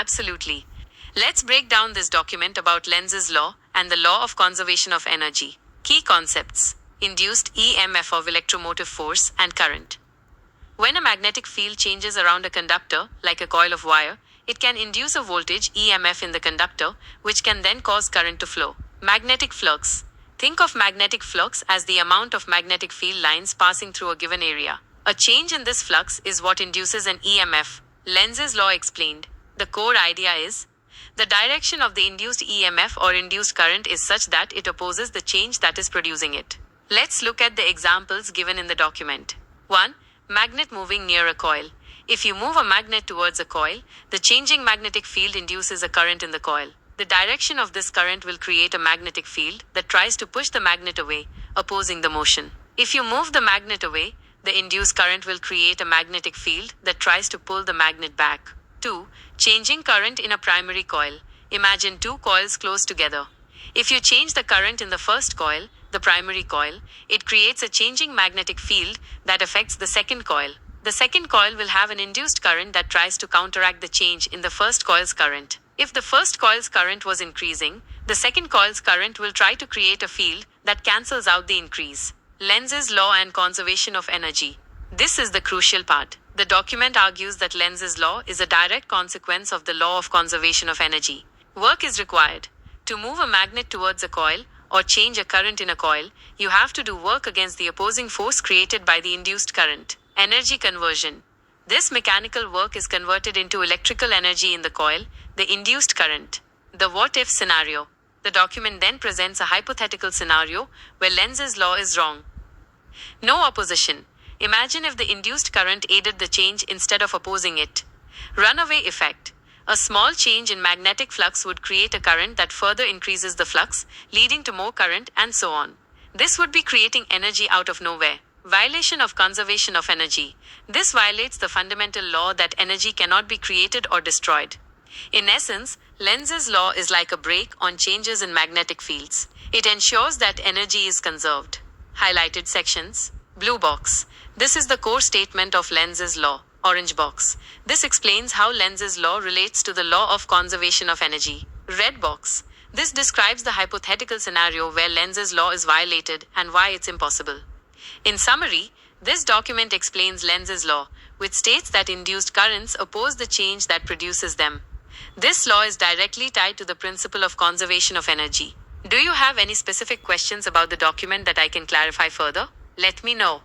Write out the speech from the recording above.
Absolutely. Let's break down this document about Lenz's law and the law of conservation of energy. Key concepts: induced EMF of electromotive force and current. When a magnetic field changes around a conductor, like a coil of wire, it can induce a voltage EMF in the conductor, which can then cause current to flow. Magnetic flux. Think of magnetic flux as the amount of magnetic field lines passing through a given area. A change in this flux is what induces an EMF. Lenz's law explained. The core idea is, the direction of the induced EMF or induced current is such that it opposes the change that is producing it. Let's look at the examples given in the document. 1. Magnet moving near a coil. If you move a magnet towards a coil, the changing magnetic field induces a current in the coil. The direction of this current will create a magnetic field that tries to push the magnet away, opposing the motion. If you move the magnet away, the induced current will create a magnetic field that tries to pull the magnet back. 2. Changing current in a primary coil. Imagine two coils close together. If you change the current in the first coil, the primary coil, it creates a changing magnetic field that affects the second coil. The second coil will have an induced current that tries to counteract the change in the first coil's current. If the first coil's current was increasing, the second coil's current will try to create a field that cancels out the increase. Lenz's law and conservation of energy. This is the crucial part. The document argues that Lenz's law is a direct consequence of the law of conservation of energy. Work is required. To move a magnet towards a coil, or change a current in a coil, you have to do work against the opposing force created by the induced current. Energy conversion. This mechanical work is converted into electrical energy in the coil, the induced current. The what-if scenario. The document then presents a hypothetical scenario where Lenz's law is wrong. No opposition. Imagine if the induced current aided the change instead of opposing it. Runaway effect. A small change in magnetic flux would create a current that further increases the flux, leading to more current and so on. This would be creating energy out of nowhere. Violation of conservation of energy. This violates the fundamental law that energy cannot be created or destroyed. In essence, Lenz's law is like a brake on changes in magnetic fields. It ensures that energy is conserved. Highlighted sections. Blue box. This is the core statement of Lenz's law. Orange box. This explains how Lenz's law relates to the law of conservation of energy. Red box. This describes the hypothetical scenario where Lenz's law is violated and why it's impossible. In summary, this document explains Lenz's law, which states that induced currents oppose the change that produces them. This law is directly tied to the principle of conservation of energy. Do you have any specific questions about the document that I can clarify further? Let me know.